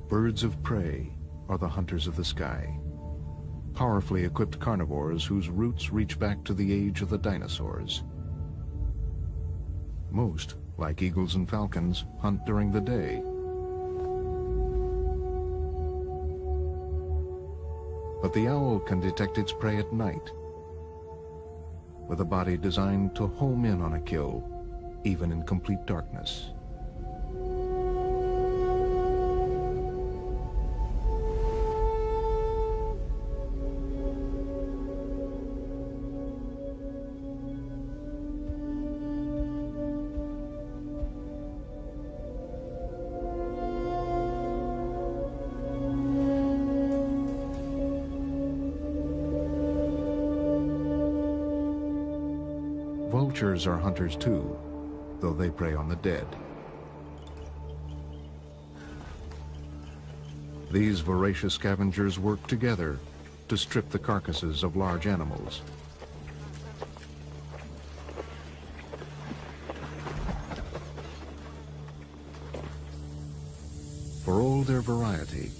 Birds of prey are the hunters of the sky, powerfully equipped carnivores whose roots reach back to the age of the dinosaurs. Most, like eagles and falcons, hunt during the day. But the owl can detect its prey at night, with a body designed to home in on a kill, even in complete darkness. Vultures are hunters too, though they prey on the dead. These voracious scavengers work together to strip the carcasses of large animals. For all their variety,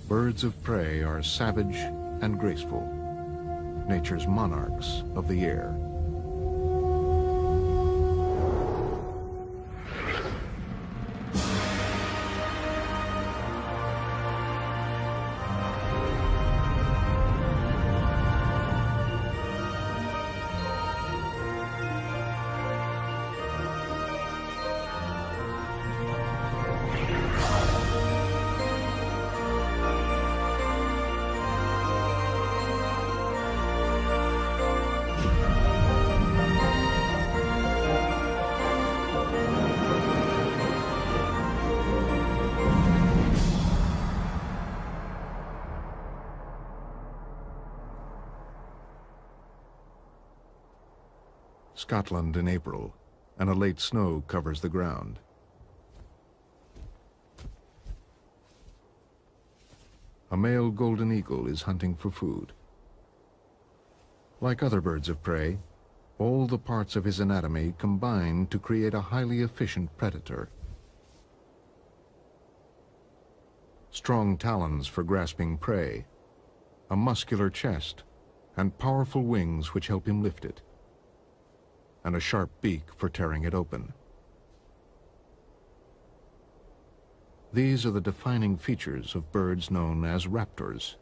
birds of prey are savage and graceful, nature's monarchs of the air. Scotland in April, and a late snow covers the ground. A male golden eagle is hunting for food. Like other birds of prey, all the parts of his anatomy combine to create a highly efficient predator. Strong talons for grasping prey, a muscular chest, and powerful wings which help him lift it, and a sharp beak for tearing it open. These are the defining features of birds known as raptors.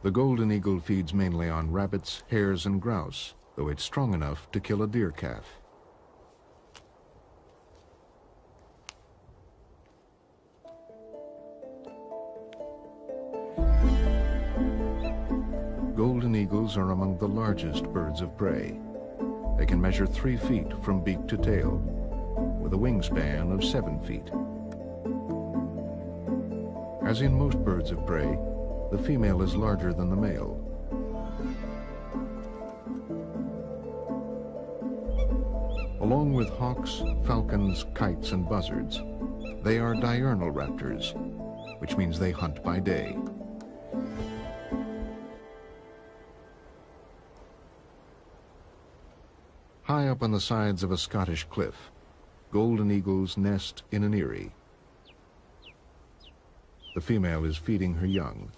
The golden eagle feeds mainly on rabbits, hares, and grouse, though it's strong enough to kill a deer calf. Golden eagles are among the largest birds of prey. They can measure 3 feet from beak to tail, with a wingspan of 7 feet. As in most birds of prey, the female is larger than the male. Along with hawks, falcons, kites, and buzzards, they are diurnal raptors, which means they hunt by day. High up on the sides of a Scottish cliff, golden eagles nest in an eyrie. The female is feeding her young.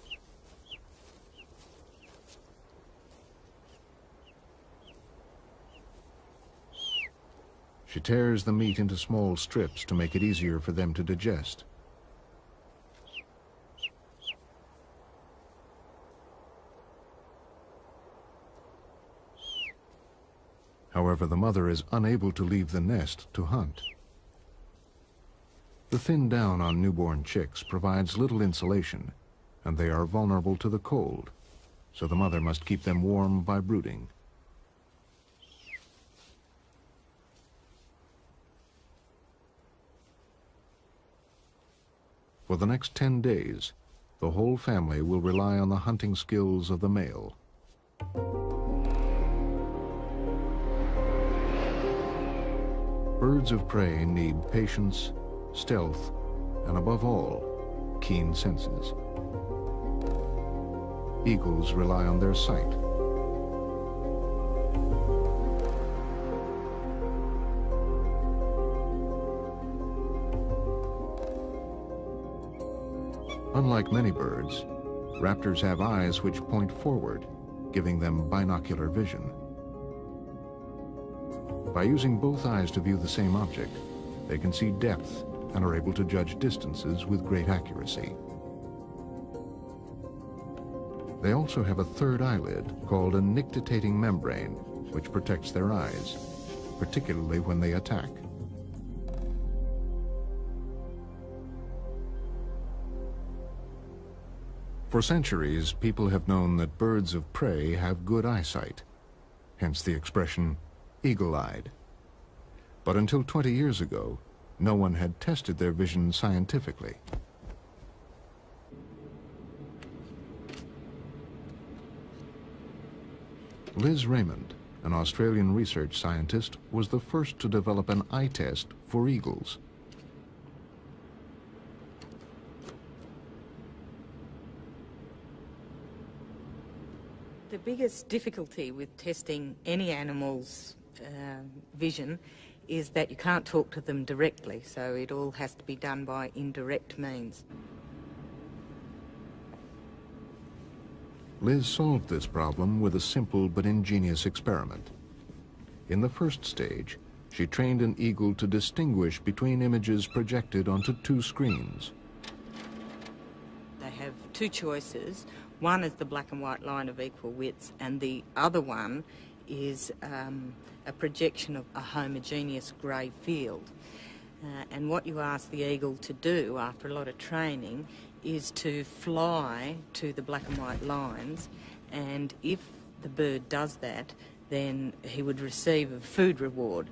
She tears the meat into small strips to make it easier for them to digest. However, the mother is unable to leave the nest to hunt. The thin down on newborn chicks provides little insulation, and they are vulnerable to the cold, so the mother must keep them warm by brooding. For the next 10 days, the whole family will rely on the hunting skills of the male. Birds of prey need patience, stealth, and above all, keen senses. Eagles rely on their sight. Unlike many birds, raptors have eyes which point forward, giving them binocular vision. By using both eyes to view the same object, they can see depth and are able to judge distances with great accuracy. They also have a third eyelid called a nictitating membrane, which protects their eyes, particularly when they attack. For centuries, people have known that birds of prey have good eyesight, hence the expression, eagle-eyed. But until 20 years ago, no one had tested their vision scientifically. Liz Raymond, an Australian research scientist, was the first to develop an eye test for eagles. The biggest difficulty with testing any animal's vision is that you can't talk to them directly, so it all has to be done by indirect means. Liz solved this problem with a simple but ingenious experiment. In the first stage, she trained an eagle to distinguish between images projected onto two screens. They have two choices. One is the black and white line of equal widths, and the other one is a projection of a homogeneous grey field. And what you ask the eagle to do after a lot of training is to fly to the black and white lines, and if the bird does that, then he would receive a food reward.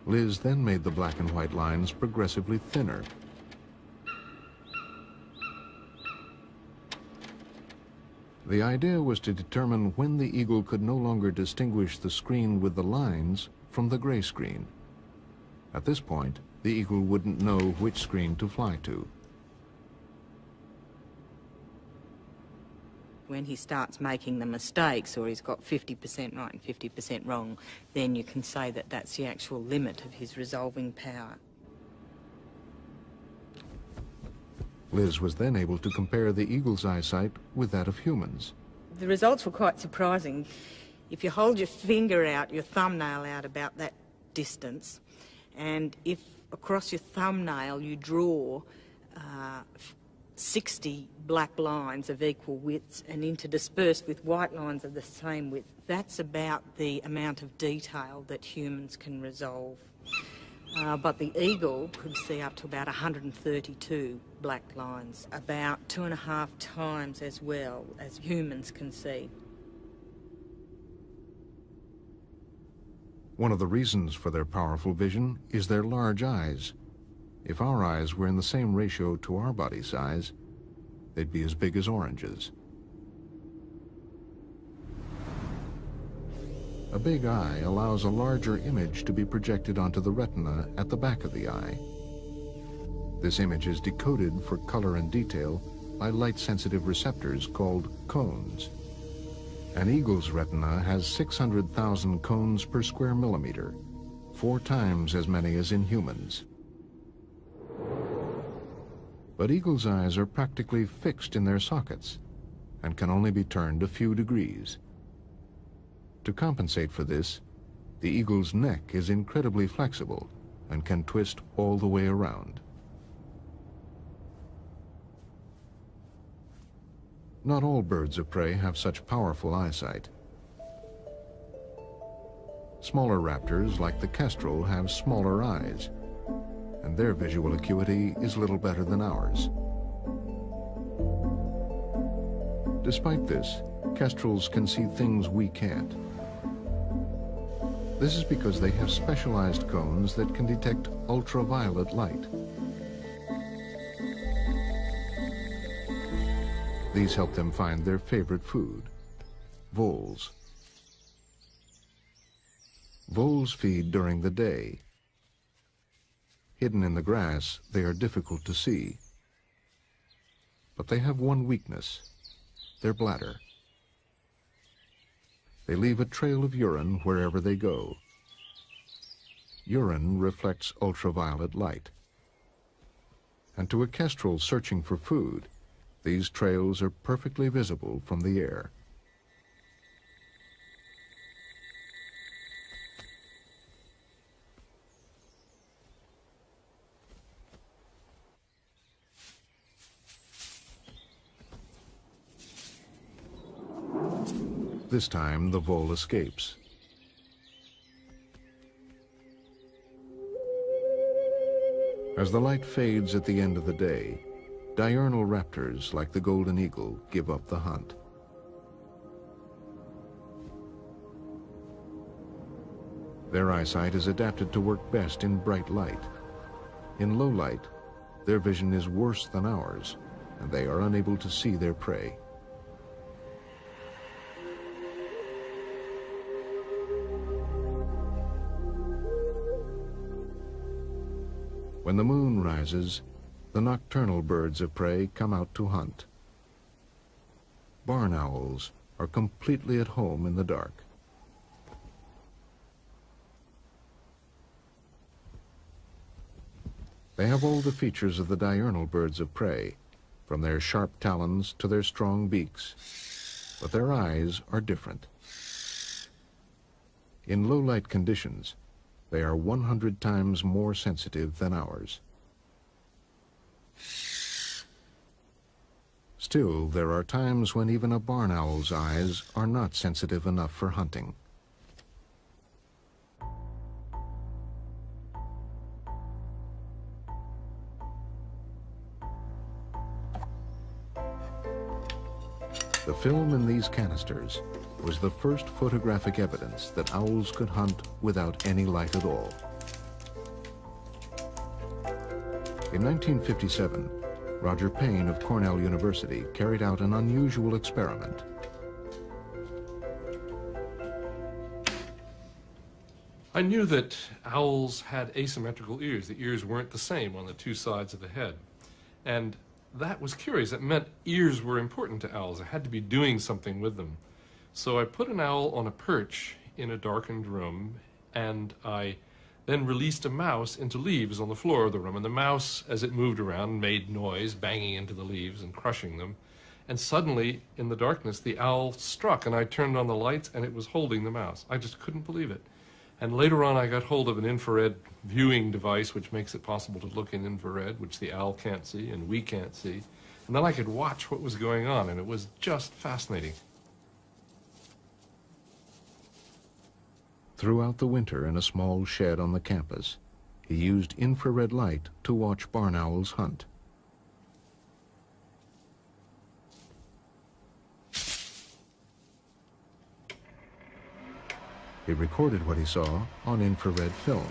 Liz then made the black and white lines progressively thinner. The idea was to determine when the eagle could no longer distinguish the screen with the lines from the grey screen. At this point, the eagle wouldn't know which screen to fly to. When he starts making the mistakes, or he's got 50% right and 50% wrong, then you can say that that's the actual limit of his resolving power. Liz was then able to compare the eagle's eyesight with that of humans. The results were quite surprising. If you hold your finger out, your thumbnail out about that distance, and if across your thumbnail you draw 60 black lines of equal widths and interdispersed with white lines of the same width, that's about the amount of detail that humans can resolve. But the eagle could see up to about 132 black lines, about 2.5 times as well as humans can see. One of the reasons for their powerful vision is their large eyes. If our eyes were in the same ratio to our body size, they'd be as big as oranges. A big eye allows a larger image to be projected onto the retina at the back of the eye. This image is decoded for color and detail by light-sensitive receptors called cones. An eagle's retina has 600,000 cones per square millimeter, 4 times as many as in humans. But eagles' eyes are practically fixed in their sockets and can only be turned a few degrees. To compensate for this, the eagle's neck is incredibly flexible and can twist all the way around. Not all birds of prey have such powerful eyesight. Smaller raptors, like the kestrel, have smaller eyes, and their visual acuity is little better than ours. Despite this, kestrels can see things we can't. This is because they have specialized cones that can detect ultraviolet light. These help them find their favorite food, voles. Voles feed during the day. Hidden in the grass, they are difficult to see. But they have one weakness, their bladder. They leave a trail of urine wherever they go. Urine reflects ultraviolet light. And to a kestrel searching for food, these trails are perfectly visible from the air. This time, the vole escapes. As the light fades at the end of the day, diurnal raptors like the golden eagle give up the hunt. Their eyesight is adapted to work best in bright light. In low light, their vision is worse than ours, and they are unable to see their prey. When the moon rises, the nocturnal birds of prey come out to hunt. Barn owls are completely at home in the dark. They have all the features of the diurnal birds of prey, from their sharp talons to their strong beaks, but their eyes are different. In low-light conditions, they are 100 times more sensitive than ours. Still, there are times when even a barn owl's eyes are not sensitive enough for hunting. The film in these canisters was the first photographic evidence that owls could hunt without any light at all. In 1957, Roger Payne of Cornell University carried out an unusual experiment. I knew that owls had asymmetrical ears. The ears weren't the same on the two sides of the head. And that was curious. It meant ears were important to owls. I had to be doing something with them. So I put an owl on a perch in a darkened room, and I then released a mouse into leaves on the floor of the room. And the mouse, as it moved around, made noise, banging into the leaves and crushing them. And suddenly, in the darkness, the owl struck, and I turned on the lights, and it was holding the mouse. I just couldn't believe it. And later on, I got hold of an infrared viewing device, which makes it possible to look in infrared, which the owl can't see and we can't see. And then I could watch what was going on, and it was just fascinating. Throughout the winter in a small shed on the campus, he used infrared light to watch barn owls hunt. He recorded what he saw on infrared film.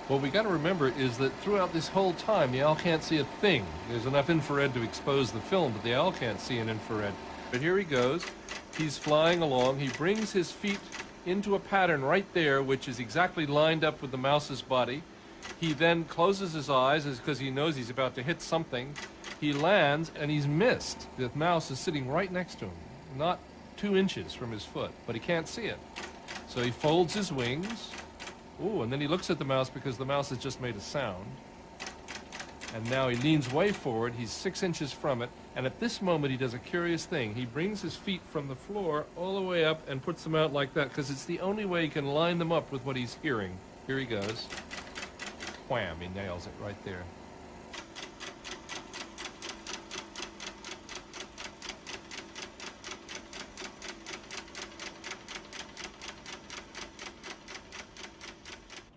What we got to remember is that throughout this whole time, the owl can't see a thing. There's enough infrared to expose the film, but the owl can't see in infrared. But here he goes. He's flying along. He brings his feet into a pattern right there, which is exactly lined up with the mouse's body. He then closes his eyes because he knows he's about to hit something. He lands, and he's missed. The mouse is sitting right next to him, not 2 inches from his foot, but he can't see it. So he folds his wings. Ooh, and then he looks at the mouse because the mouse has just made a sound. And now he leans way forward. He's 6 inches from it. And at this moment, he does a curious thing. He brings his feet from the floor all the way up and puts them out like that because it's the only way he can line them up with what he's hearing. Here he goes. Wham, he nails it right there.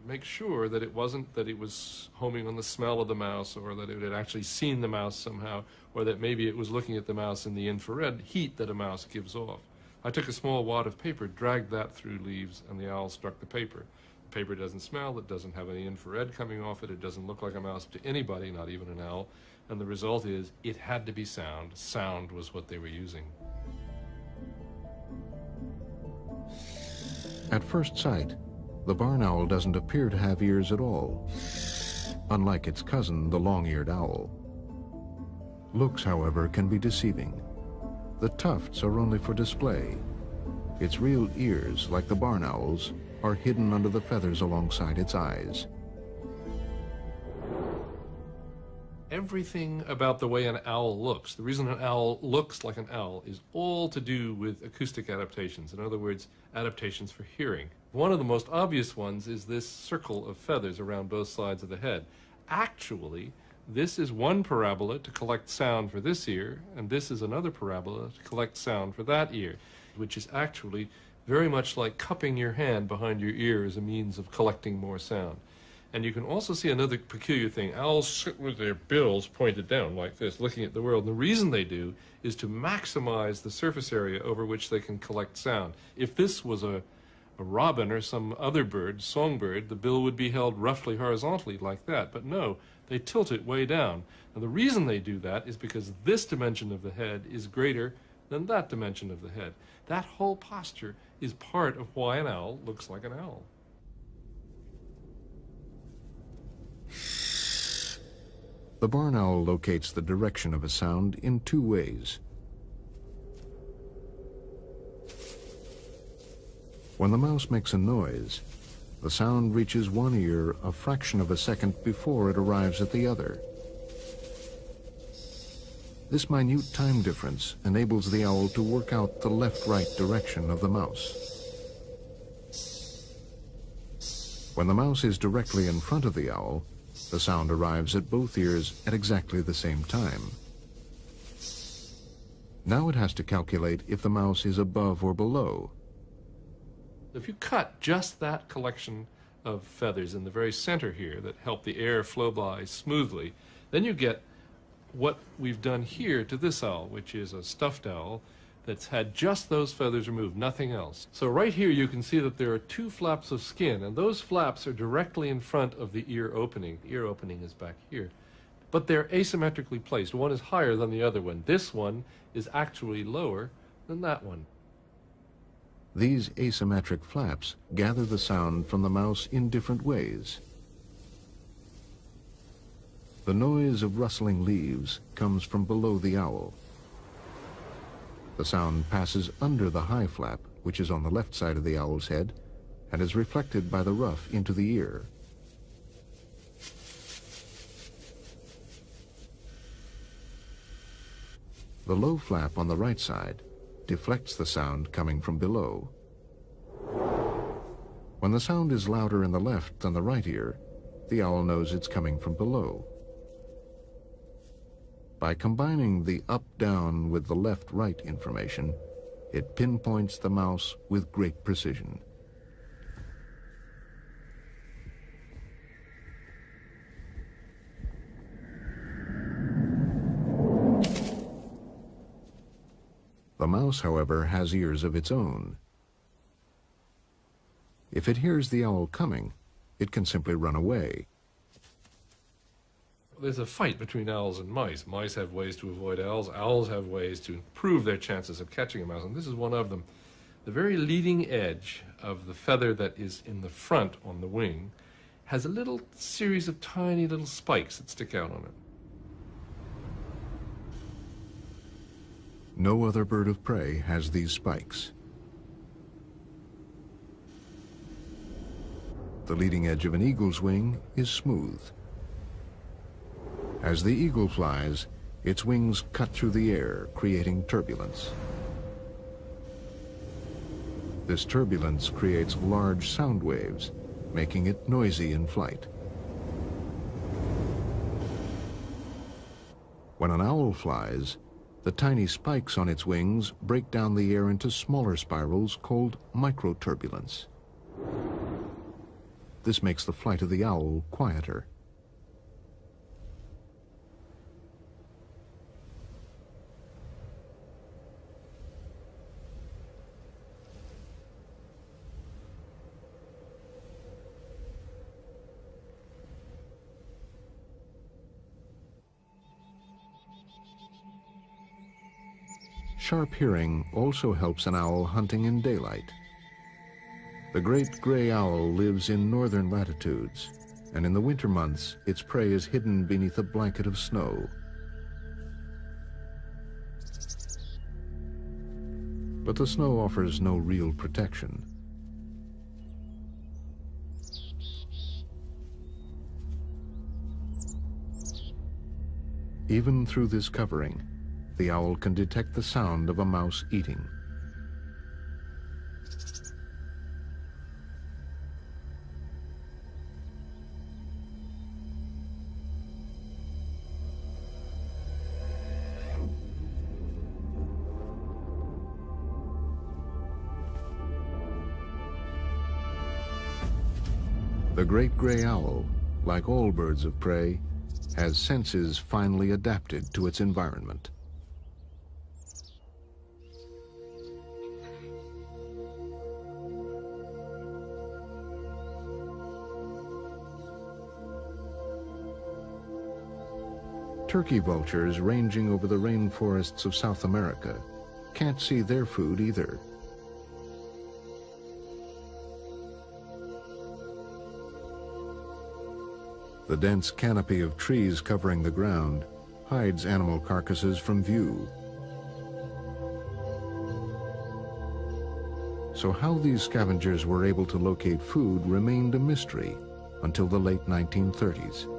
Make sure that it wasn't that it was homing on the smell of the mouse, or that it had actually seen the mouse somehow, or that maybe it was looking at the mouse in the infrared heat that a mouse gives off. I took a small wad of paper, dragged that through leaves, and the owl struck the paper. The paper doesn't smell, it doesn't have any infrared coming off it, it doesn't look like a mouse to anybody, not even an owl. And the result is it had to be sound. Sound was what they were using. At first sight, the barn owl doesn't appear to have ears at all, unlike its cousin, the long-eared owl. Looks, however, can be deceiving. The tufts are only for display. Its real ears, like the barn owl's, are hidden under the feathers alongside its eyes. Everything about the way an owl looks, the reason an owl looks like an owl, is all to do with acoustic adaptations. In other words, adaptations for hearing. One of the most obvious ones is this circle of feathers around both sides of the head. Actually, this is one parabola to collect sound for this ear, and this is another parabola to collect sound for that ear, which is actually very much like cupping your hand behind your ear as a means of collecting more sound. And you can also see another peculiar thing. Owls sit with their bills pointed down like this, looking at the world. And the reason they do is to maximize the surface area over which they can collect sound. If this was a robin or some other bird, songbird, the bill would be held roughly horizontally like that. But no, they tilt it way down. And the reason they do that is because this dimension of the head is greater than that dimension of the head. That whole posture is part of why an owl looks like an owl. The barn owl locates the direction of a sound in two ways. When the mouse makes a noise, the sound reaches one ear a fraction of a second before it arrives at the other. This minute time difference enables the owl to work out the left-right direction of the mouse. When the mouse is directly in front of the owl, the sound arrives at both ears at exactly the same time. Now it has to calculate if the mouse is above or below. If you cut just that collection of feathers in the very center here that help the air flow by smoothly, then you get what we've done here to this owl, which is a stuffed owl that's had just those feathers removed, nothing else. So right here you can see that there are two flaps of skin, and those flaps are directly in front of the ear opening. The ear opening is back here. But they're asymmetrically placed. One is higher than the other one. This one is actually lower than that one. These asymmetric flaps gather the sound from the mouse in different ways. The noise of rustling leaves comes from below the owl. The sound passes under the high flap, which is on the left side of the owl's head, and is reflected by the ruff into the ear. The low flap on the right side deflects the sound coming from below. When the sound is louder in the left than the right ear, the owl knows it's coming from below. By combining the up-down with the left-right information, it pinpoints the mouse with great precision. The mouse, however, has ears of its own. If it hears the owl coming, it can simply run away. There's a fight between owls and mice. Mice have ways to avoid owls. Owls have ways to improve their chances of catching a mouse, and this is one of them. The very leading edge of the feather that is in the front on the wing has a little series of tiny little spikes that stick out on it. No other bird of prey has these spikes. The leading edge of an eagle's wing is smooth. As the eagle flies, its wings cut through the air, creating turbulence. This turbulence creates large sound waves, making it noisy in flight. When an owl flies, the tiny spikes on its wings break down the air into smaller spirals called microturbulence. This makes the flight of the owl quieter. Sharp hearing also helps an owl hunting in daylight. The great gray owl lives in northern latitudes, and in the winter months, its prey is hidden beneath a blanket of snow. But the snow offers no real protection. Even through this covering, the owl can detect the sound of a mouse eating. The great gray owl, like all birds of prey, has senses finely adapted to its environment. Turkey vultures ranging over the rainforests of South America can't see their food either. The dense canopy of trees covering the ground hides animal carcasses from view. So how these scavengers were able to locate food remained a mystery until the late 1930s.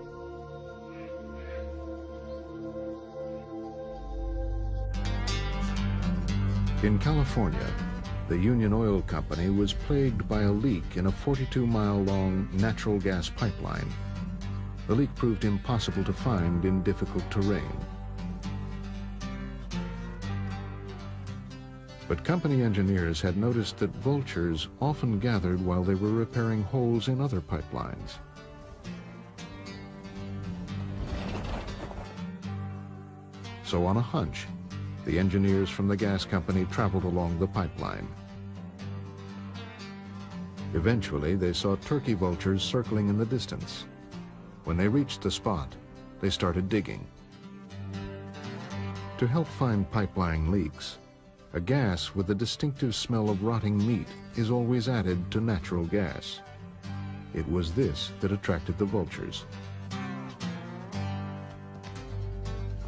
In California, the Union Oil Company was plagued by a leak in a 42-mile-long natural gas pipeline. The leak proved impossible to find in difficult terrain. But company engineers had noticed that vultures often gathered while they were repairing holes in other pipelines. So on a hunch, the engineers from the gas company traveled along the pipeline. Eventually, they saw turkey vultures circling in the distance. When they reached the spot, they started digging. To help find pipeline leaks, a gas with a distinctive smell of rotting meat is always added to natural gas. It was this that attracted the vultures.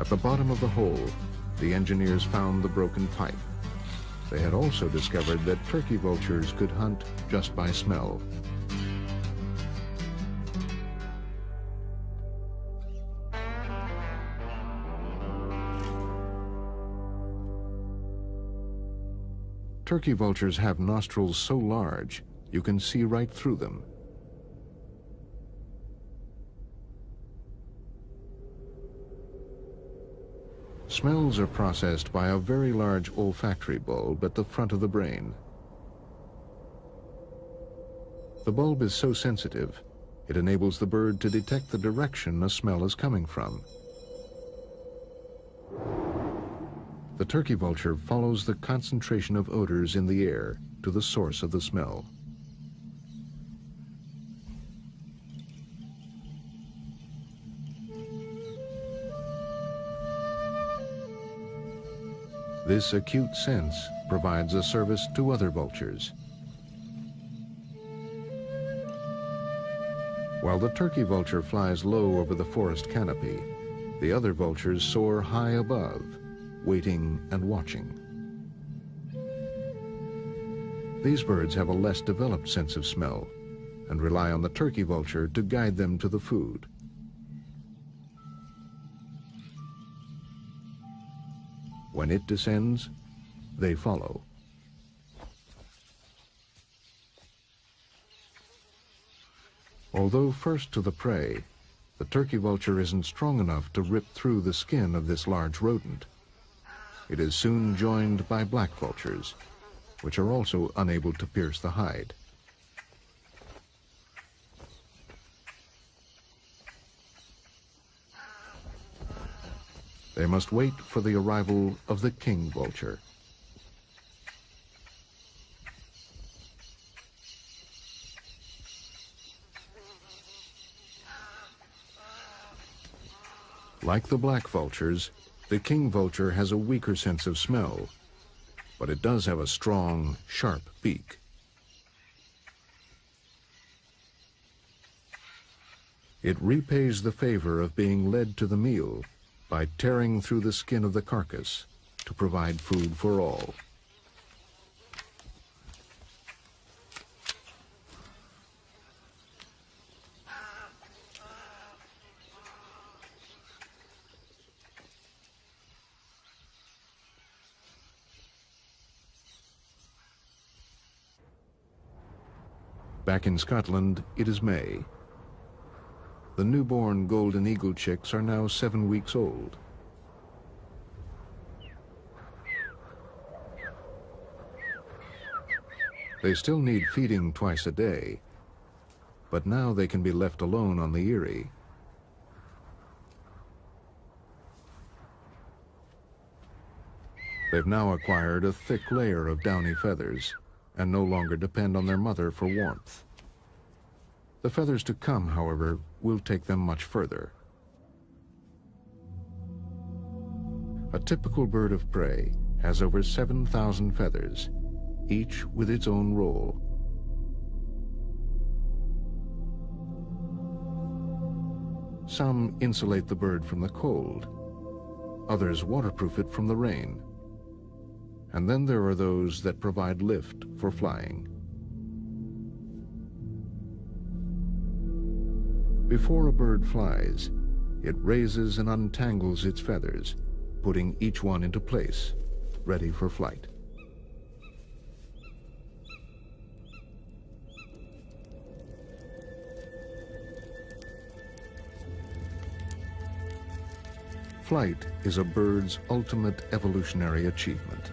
At the bottom of the hole, the engineers found the broken pipe. They had also discovered that turkey vultures could hunt just by smell. Turkey vultures have nostrils so large, you can see right through them. Smells are processed by a very large olfactory bulb at the front of the brain. The bulb is so sensitive, it enables the bird to detect the direction a smell is coming from. The turkey vulture follows the concentration of odors in the air to the source of the smell. This acute sense provides a service to other vultures. While the turkey vulture flies low over the forest canopy, the other vultures soar high above, waiting and watching. These birds have a less developed sense of smell and rely on the turkey vulture to guide them to the food. When it descends, they follow. Although first to the prey, the turkey vulture isn't strong enough to rip through the skin of this large rodent. It is soon joined by black vultures, which are also unable to pierce the hide. They must wait for the arrival of the king vulture. Like the black vultures, the king vulture has a weaker sense of smell but it does have a strong, sharp beak. It repays the favor of being led to the meal by tearing through the skin of the carcass to provide food for all. Back in Scotland, it is May. The newborn golden eagle chicks are now 7 weeks old. They still need feeding twice a day, but now they can be left alone on the Erie. They've now acquired a thick layer of downy feathers and no longer depend on their mother for warmth. The feathers to come, however, will take them much further. A typical bird of prey has over 7,000 feathers, each with its own role. Some insulate the bird from the cold, others waterproof it from the rain, and then there are those that provide lift for flying. Before a bird flies, it raises and untangles its feathers, putting each one into place, ready for flight. Flight is a bird's ultimate evolutionary achievement.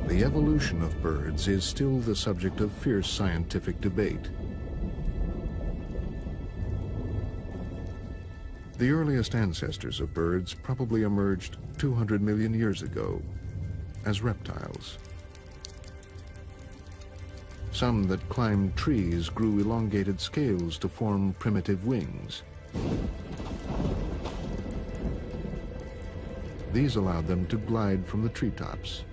The evolution of birds is still the subject of fierce scientific debate. The earliest ancestors of birds probably emerged 200 million years ago as reptiles. Some that climbed trees grew elongated scales to form primitive wings. These allowed them to glide from the treetops.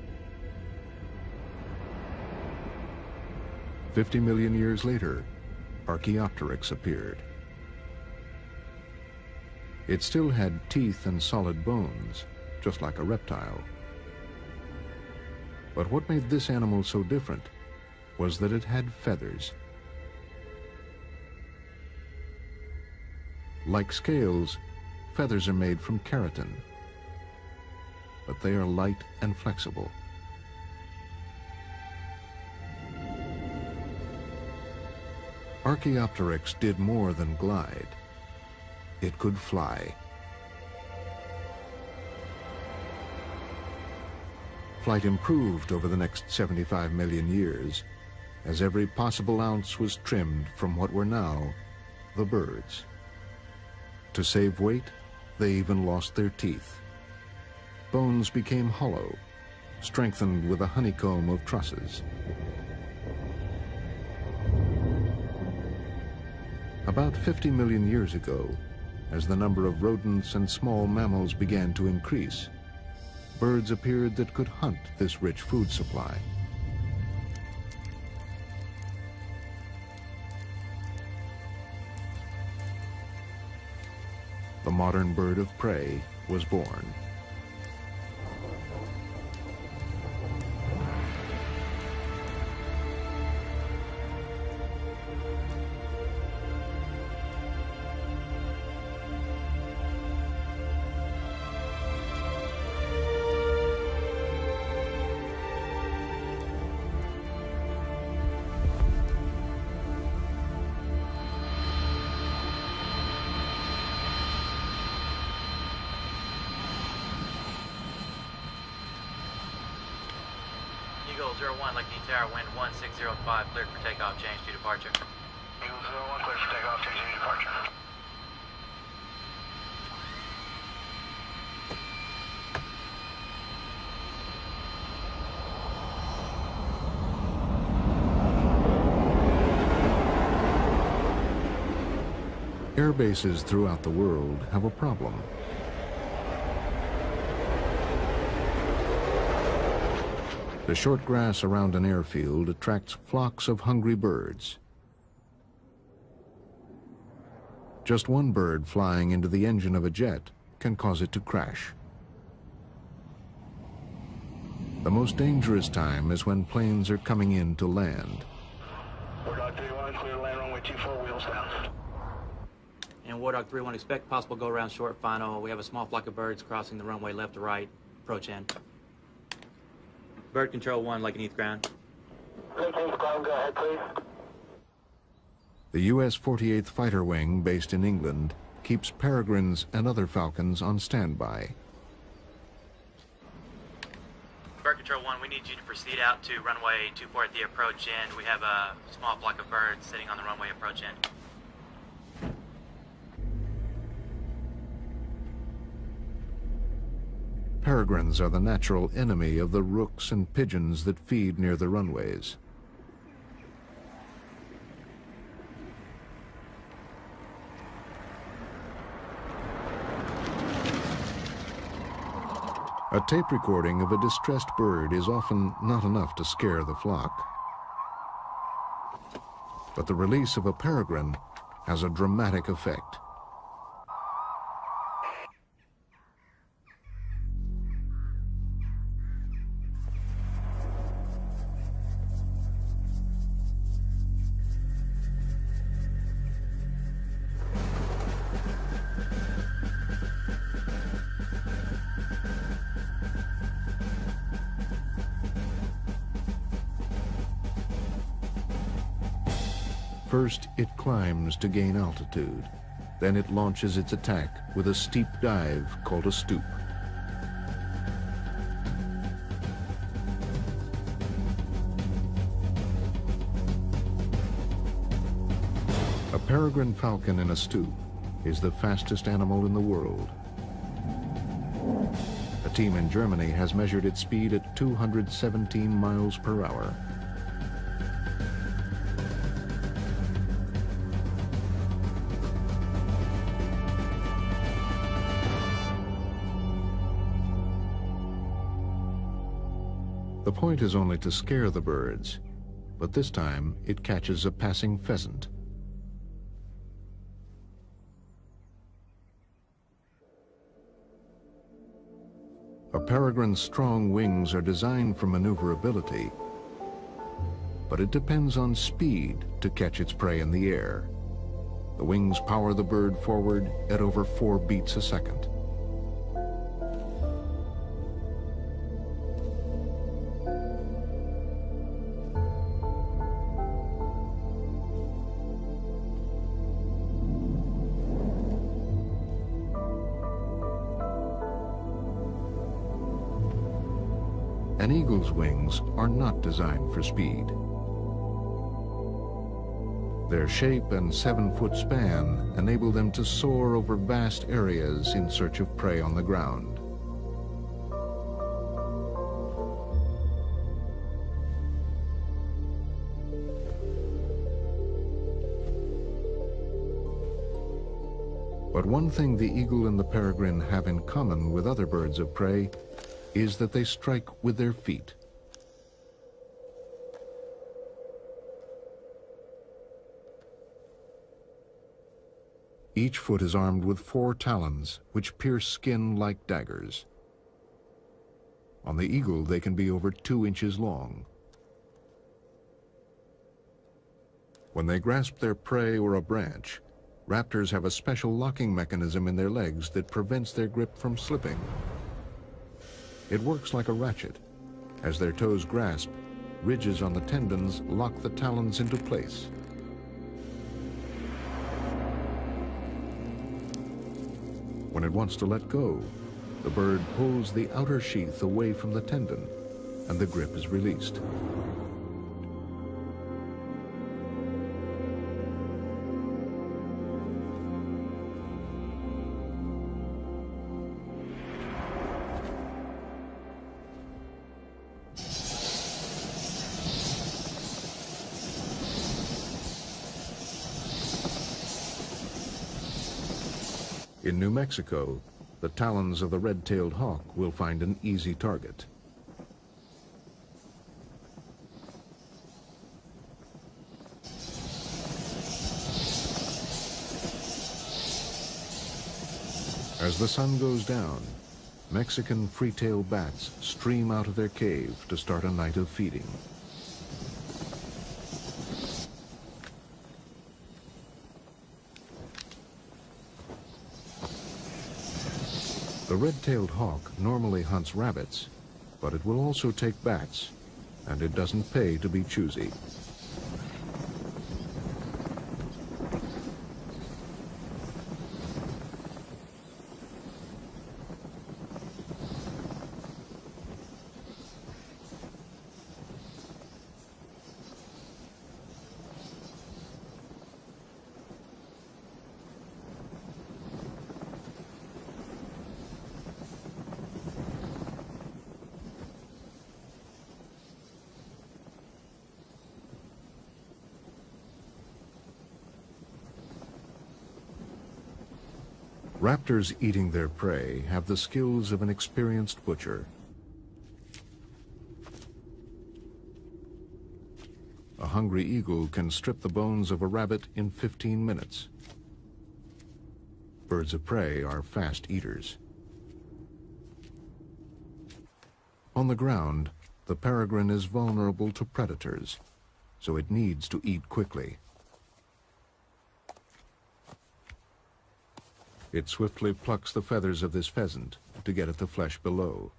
50 million years later, Archaeopteryx appeared. It still had teeth and solid bones, just like a reptile. But what made this animal so different was that it had feathers. Like scales, feathers are made from keratin, but they are light and flexible. Archaeopteryx did more than glide. It could fly. Flight improved over the next 75 million years, as every possible ounce was trimmed from what were now the birds. To save weight, they even lost their teeth. Bones became hollow, strengthened with a honeycomb of trusses. About 50 million years ago, as the number of rodents and small mammals began to increase, birds appeared that could hunt this rich food supply. The modern bird of prey was born. Eagle 01, Lake Tower, wind 1605, cleared for takeoff, change to departure. Eagle 01, cleared for takeoff, change to departure. Air bases throughout the world have a problem. The short grass around an airfield attracts flocks of hungry birds. Just one bird flying into the engine of a jet can cause it to crash. The most dangerous time is when planes are coming in to land. Wardog 3-1, clear land runway 24, wheels down. And Wardog 3-1, expect possible go-around short final. We have a small flock of birds crossing the runway left to right. Approach in. Bird control 1, Lake and East ground. Lake and East ground, go ahead, please. The U.S. 48th Fighter Wing, based in England, keeps peregrines and other falcons on standby. Bird control 1, we need you to proceed out to runway 24 at the approach end. We have a small flock of birds sitting on the runway approach end. Peregrines are the natural enemy of the rooks and pigeons that feed near the runways. A tape recording of a distressed bird is often not enough to scare the flock. But the release of a peregrine has a dramatic effect. First, it climbs to gain altitude. Then it launches its attack with a steep dive called a stoop. A peregrine falcon in a stoop is the fastest animal in the world. A team in Germany has measured its speed at 217 miles per hour. The point is only to scare the birds, but this time it catches a passing pheasant. A peregrine's strong wings are designed for maneuverability, but it depends on speed to catch its prey in the air. The wings power the bird forward at over 4 beats a second. An eagle's wings are not designed for speed. Their shape and 7-foot span enable them to soar over vast areas in search of prey on the ground. But one thing the eagle and the peregrine have in common with other birds of prey is that they strike with their feet. Each foot is armed with 4 talons, which pierce skin like daggers. On the eagle, they can be over 2 inches long. When they grasp their prey or a branch, raptors have a special locking mechanism in their legs that prevents their grip from slipping. It works like a ratchet. As their toes grasp, ridges on the tendons lock the talons into place. When it wants to let go, the bird pulls the outer sheath away from the tendon, and the grip is released. In New Mexico, the talons of the red-tailed hawk will find an easy target. As the sun goes down, Mexican free-tailed bats stream out of their cave to start a night of feeding. The red-tailed hawk normally hunts rabbits, but it will also take bats, and it doesn't pay to be choosy. Raptors eating their prey have the skills of an experienced butcher. A hungry eagle can strip the bones of a rabbit in 15 minutes. Birds of prey are fast eaters. On the ground, the peregrine is vulnerable to predators, so it needs to eat quickly. It swiftly plucks the feathers of this pheasant to get at the flesh below.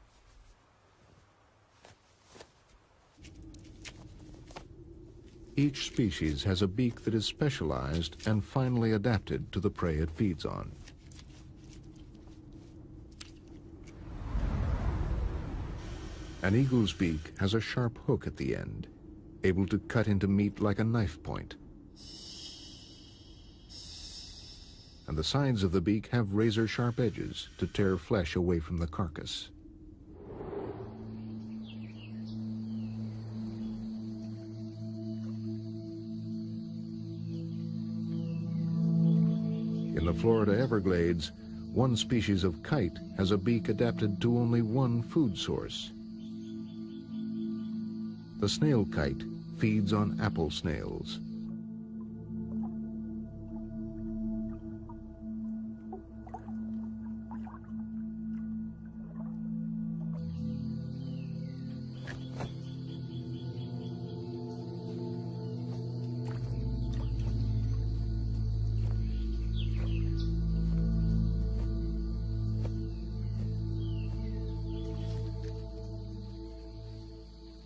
Each species has a beak that is specialized and finely adapted to the prey it feeds on. An eagle's beak has a sharp hook at the end, able to cut into meat like a knife point. And the sides of the beak have razor-sharp edges to tear flesh away from the carcass. In the Florida Everglades, one species of kite has a beak adapted to only one food source. The snail kite feeds on apple snails.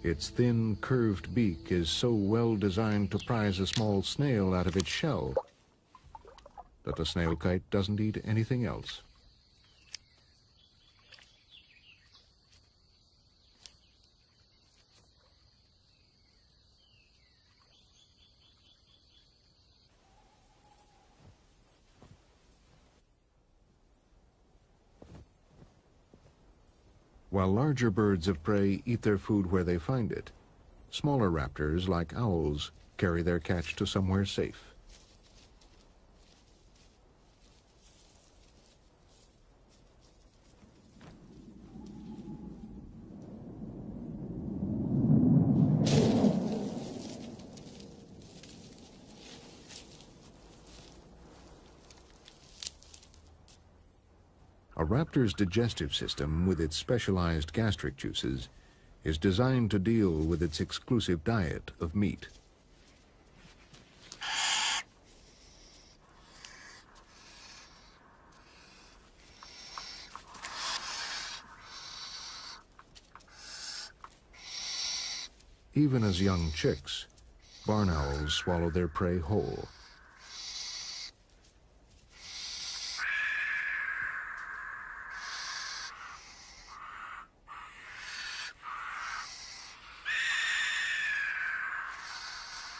Its thin, curved beak is so well designed to prise a small snail out of its shell that the snail kite doesn't eat anything else. While larger birds of prey eat their food where they find it, smaller raptors, like owls, carry their catch to somewhere safe. A raptor's digestive system, with its specialized gastric juices, is designed to deal with its exclusive diet of meat. Even as young chicks, barn owls swallow their prey whole.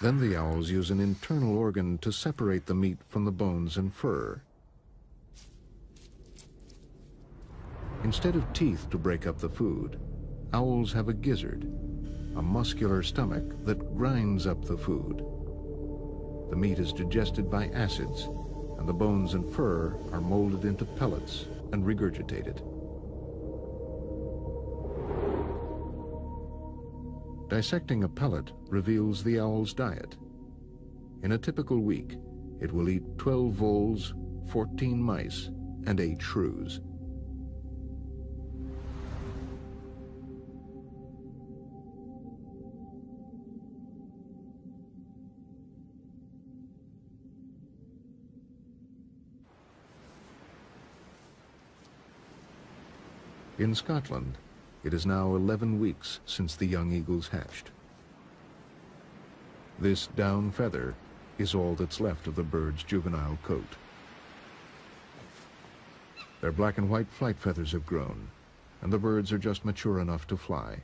Then the owls use an internal organ to separate the meat from the bones and fur. Instead of teeth to break up the food, owls have a gizzard, a muscular stomach that grinds up the food. The meat is digested by acids, and the bones and fur are molded into pellets and regurgitated. Dissecting a pellet reveals the owl's diet. In a typical week, it will eat 12 voles, 14 mice, and 8 shrews. In Scotland, it is now 11 weeks since the young eagles hatched. This down feather is all that's left of the bird's juvenile coat. Their black and white flight feathers have grown, and the birds are just mature enough to fly.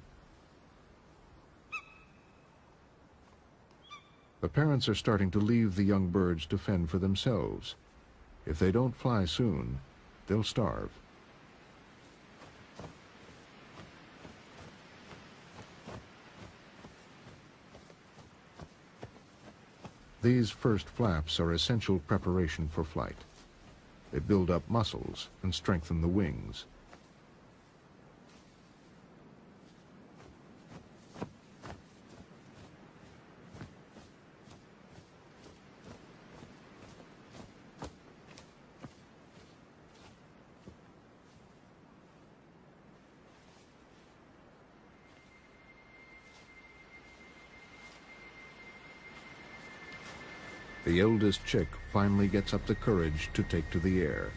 The parents are starting to leave the young birds to fend for themselves. If they don't fly soon, they'll starve. These first flaps are essential preparation for flight. They build up muscles and strengthen the wings. The eldest chick finally gets up the courage to take to the air.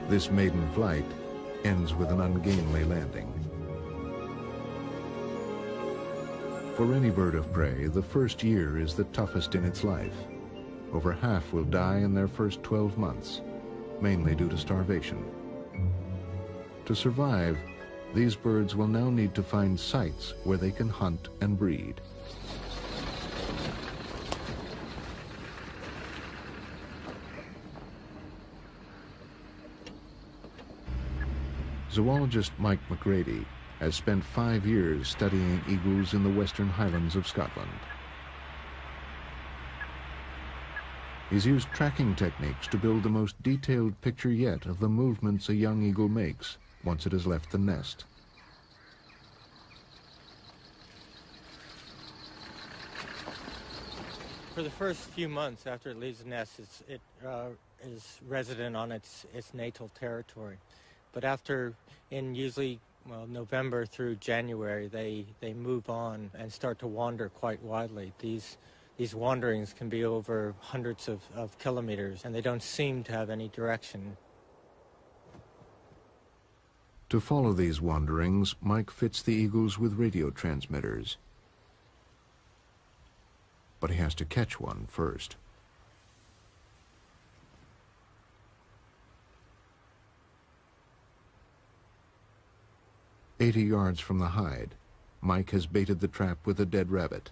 This maiden flight ends with an ungainly landing. For any bird of prey, the first year is the toughest in its life. Over half will die in their first 12 months. Mainly due to starvation. To survive, these birds will now need to find sites where they can hunt and breed. Zoologist Mike McGrady has spent 5 years studying eagles in the Western Highlands of Scotland. He's used tracking techniques to build the most detailed picture yet of the movements a young eagle makes once it has left the nest. For the first few months after it leaves the nest, it is resident on its natal territory. But after, in usually November through January, they move on and start to wander quite widely. These wanderings can be over hundreds of kilometers, and they don't seem to have any direction. To follow these wanderings, Mike fits the eagles with radio transmitters. But he has to catch one first. "80 yards from the hide, Mike has baited the trap with a dead rabbit.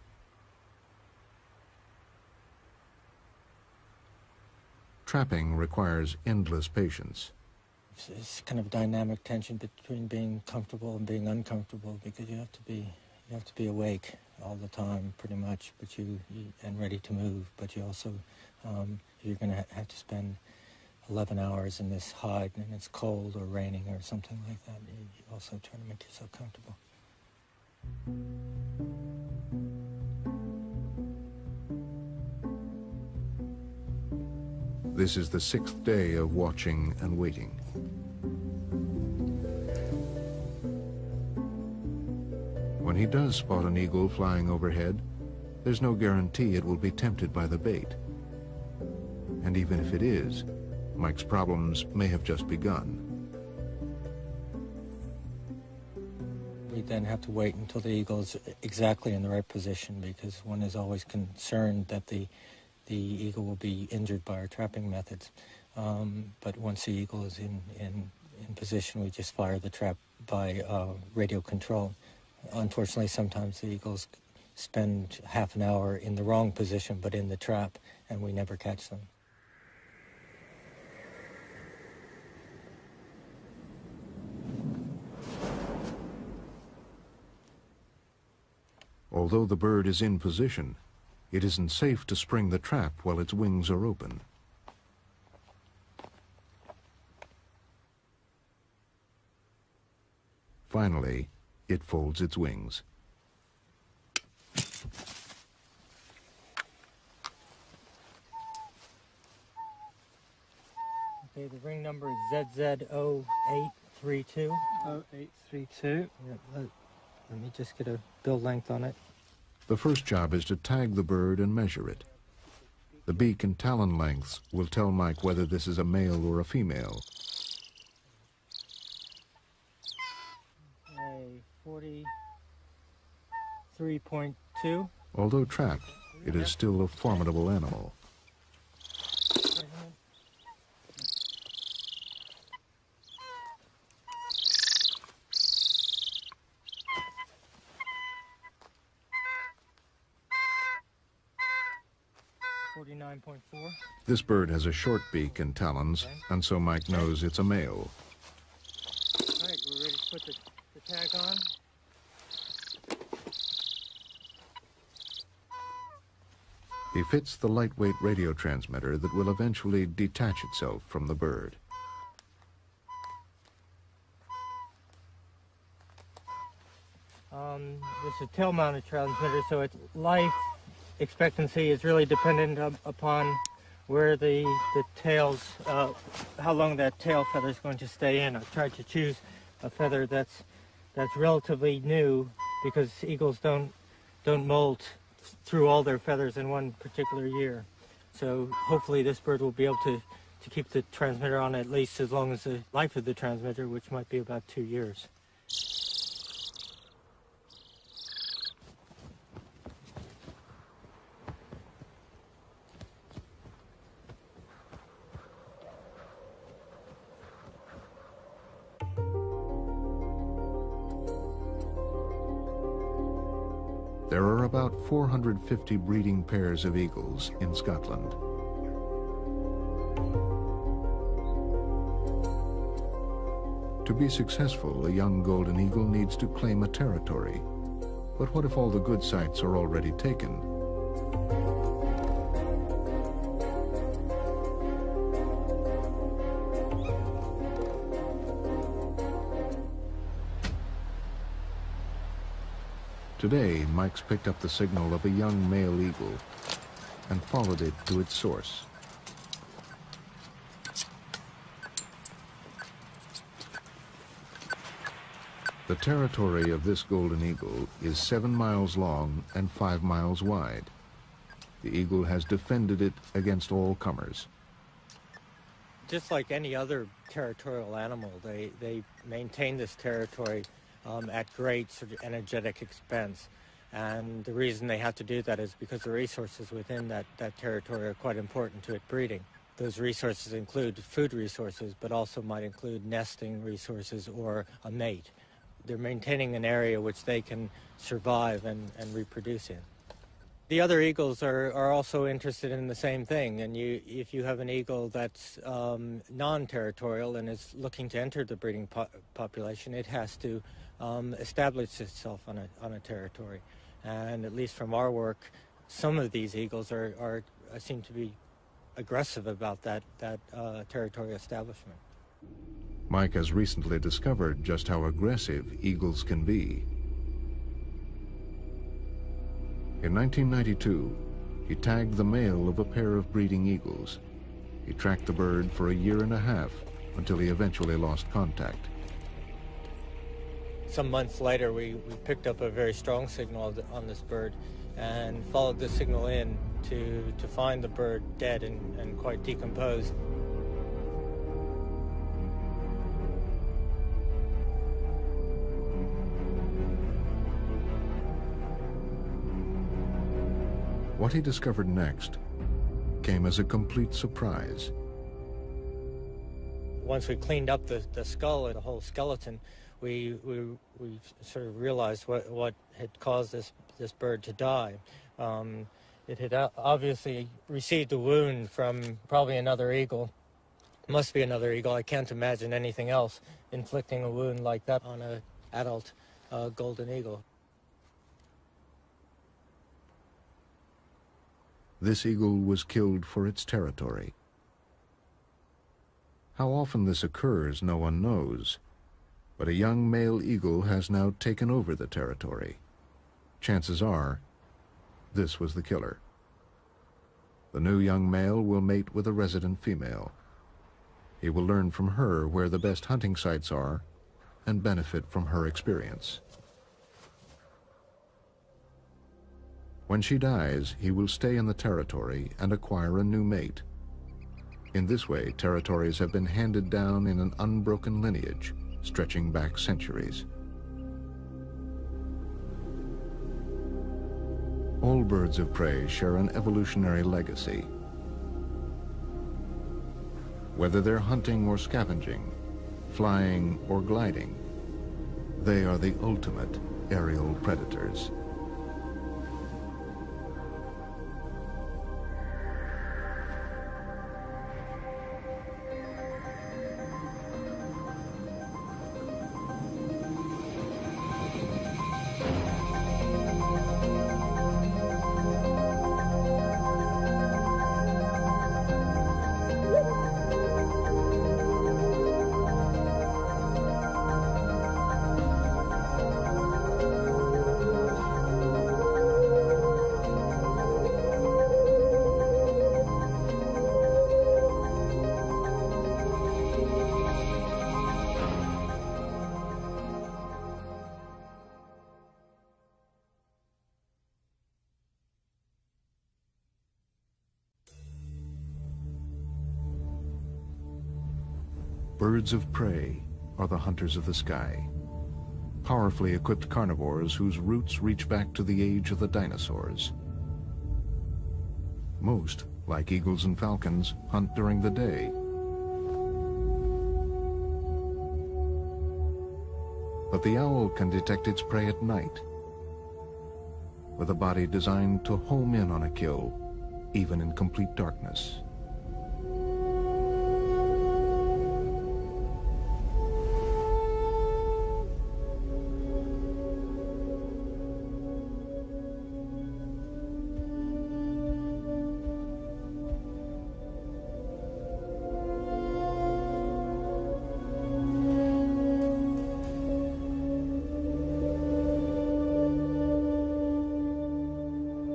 Trapping requires endless patience. It's kind of dynamic tension between being comfortable and being uncomfortable, because you have to be awake all the time, pretty much, and ready to move. But you also, you're going to have to spend 11 hours in this hide, and it's cold or raining or something like that. You also try to make yourself comfortable. This is the 6th day of watching and waiting. When he does spot an eagle flying overhead, there's no guarantee it will be tempted by the bait. And even if it is, Mike's problems may have just begun. We then have to wait until the eagle is exactly in the right position, because one is always concerned that the eagle will be injured by our trapping methods. But once the eagle is in position, we just fire the trap by radio control. Unfortunately, sometimes the eagles spend half an hour in the wrong position, but in the trap, and we never catch them. Although the bird is in position, it isn't safe to spring the trap while its wings are open. Finally, it folds its wings. Okay, the ring number is ZZ0832. 0832. Yeah, let me just get a bill length on it. The first job is to tag the bird and measure it. The beak and talon lengths will tell Mike whether this is a male or a female. Okay, 43.2. Although trapped, it is still a formidable animal. This bird has a short beak and talons, and so Mike knows it's a male. All right, we're ready to put the tag on. He fits the lightweight radio transmitter that will eventually detach itself from the bird. This is a tail-mounted transmitter, so its life expectancy is really dependent upon where the tails, how long that tail feather is going to stay in. I've tried to choose a feather that's relatively new, because eagles don't molt through all their feathers in one particular year. So hopefully this bird will be able to keep the transmitter on at least as long as the life of the transmitter, which might be about 2 years. There are about 450 breeding pairs of eagles in Scotland. To be successful, a young golden eagle needs to claim a territory. But what if all the good sites are already taken? Today, Mike's picked up the signal of a young male eagle and followed it to its source. The territory of this golden eagle is 7 miles long and 5 miles wide. The eagle has defended it against all comers. Just like any other territorial animal, they maintain this territory at great sort of energetic expense. And the reason they have to do that is because the resources within that territory are quite important to it breeding. Those resources include food resources, but also might include nesting resources or a mate. They're maintaining an area which they can survive and reproduce in. The other eagles are also interested in the same thing, and if you have an eagle that's non-territorial and is looking to enter the breeding population, it has to establish itself on a territory. And at least from our work, some of these eagles seem to be aggressive about that territory establishment. Mike has recently discovered just how aggressive eagles can be. In 1992, he tagged the male of a pair of breeding eagles. He tracked the bird for a year and a half until he eventually lost contact. Some months later, we picked up a very strong signal on this bird and followed the signal in to find the bird dead and quite decomposed. What he discovered next came as a complete surprise. Once we cleaned up the skull and the whole skeleton, we sort of realized what had caused this bird to die. It had obviously received a wound from probably another eagle. Must be another eagle. I can't imagine anything else inflicting a wound like that on an adult golden eagle. This eagle was killed for its territory. How often this occurs, no one knows. But a young male eagle has now taken over the territory. Chances are, this was the killer. The new young male will mate with a resident female. He will learn from her where the best hunting sites are and benefit from her experience. When she dies, he will stay in the territory and acquire a new mate. In this way, territories have been handed down in an unbroken lineage, stretching back centuries. All birds of prey share an evolutionary legacy. Whether they're hunting or scavenging, flying or gliding, they are the ultimate aerial predators. Birds of prey are the hunters of the sky, powerfully equipped carnivores whose roots reach back to the age of the dinosaurs. Most, like eagles and falcons, hunt during the day. But the owl can detect its prey at night, with a body designed to home in on a kill, even in complete darkness.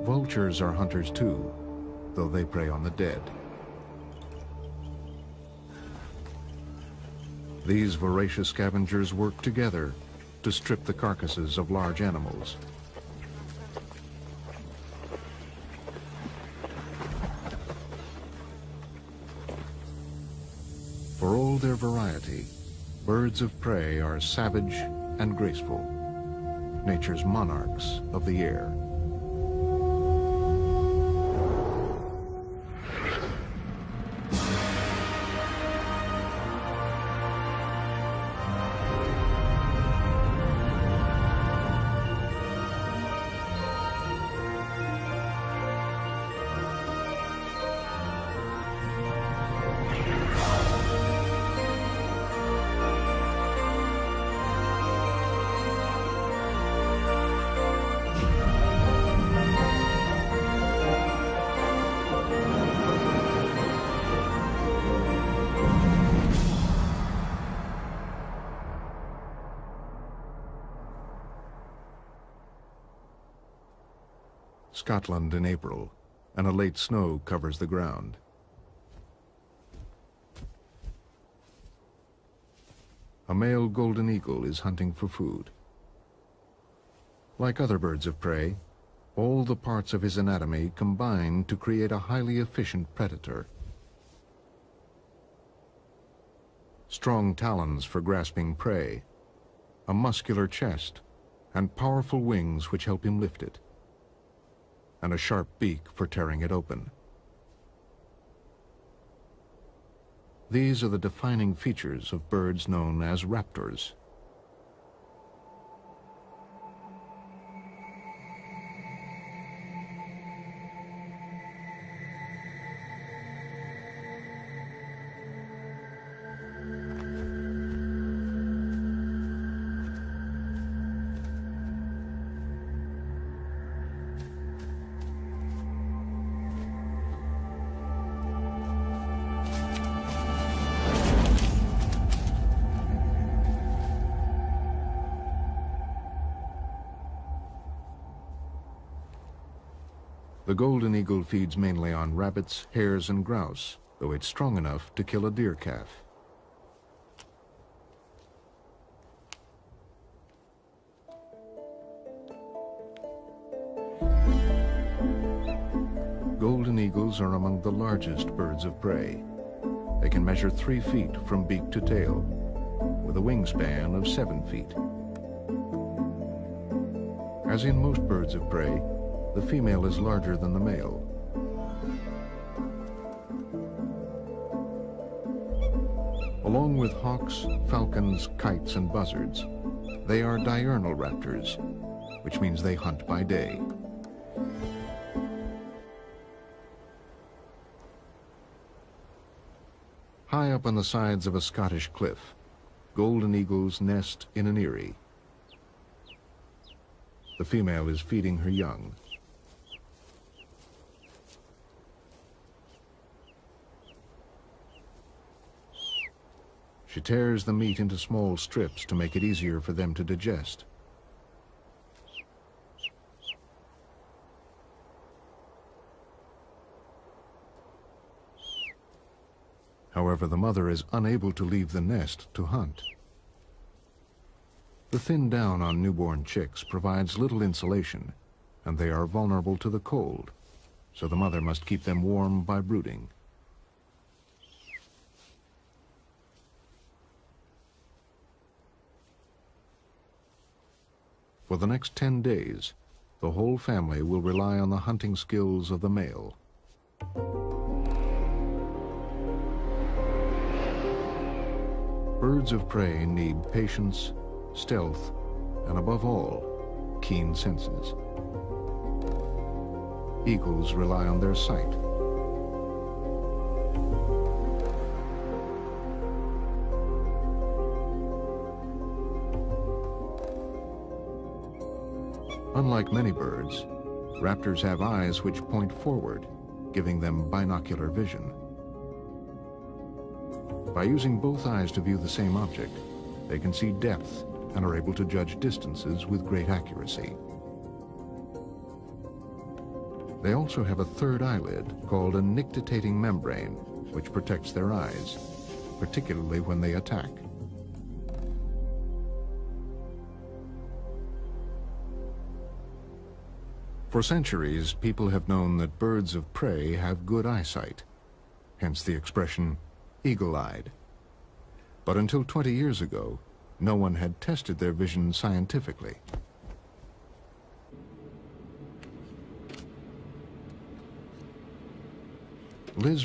Vultures are hunters too, though they prey on the dead. These voracious scavengers work together to strip the carcasses of large animals. For all their variety, birds of prey are savage and graceful, nature's monarchs of the air. Scotland in April, and a late snow covers the ground. A male golden eagle is hunting for food. Like other birds of prey, all the parts of his anatomy combine to create a highly efficient predator. Strong talons for grasping prey, a muscular chest, and powerful wings which help him lift it, and a sharp beak for tearing it open. These are the defining features of birds known as raptors. The golden eagle feeds mainly on rabbits, hares, and grouse, though it's strong enough to kill a deer calf. Golden eagles are among the largest birds of prey. They can measure 3 feet from beak to tail, with a wingspan of 7 feet. As in most birds of prey, the female is larger than the male. Along with hawks, falcons, kites, and buzzards, they are diurnal raptors, which means they hunt by day. High up on the sides of a Scottish cliff, golden eagles nest in an eyrie. The female is feeding her young. She tears the meat into small strips to make it easier for them to digest. However, the mother is unable to leave the nest to hunt. The thin down on newborn chicks provides little insulation, and they are vulnerable to the cold, so the mother must keep them warm by brooding. For the next 10 days, the whole family will rely on the hunting skills of the male. Birds of prey need patience, stealth, and above all, keen senses. Eagles rely on their sight. Unlike many birds, raptors have eyes which point forward, giving them binocular vision. By using both eyes to view the same object, they can see depth and are able to judge distances with great accuracy. They also have a third eyelid called a nictitating membrane, which protects their eyes, particularly when they attack. For centuries, people have known that birds of prey have good eyesight, hence the expression eagle-eyed. But until 20 years ago, no one had tested their vision scientifically. Liz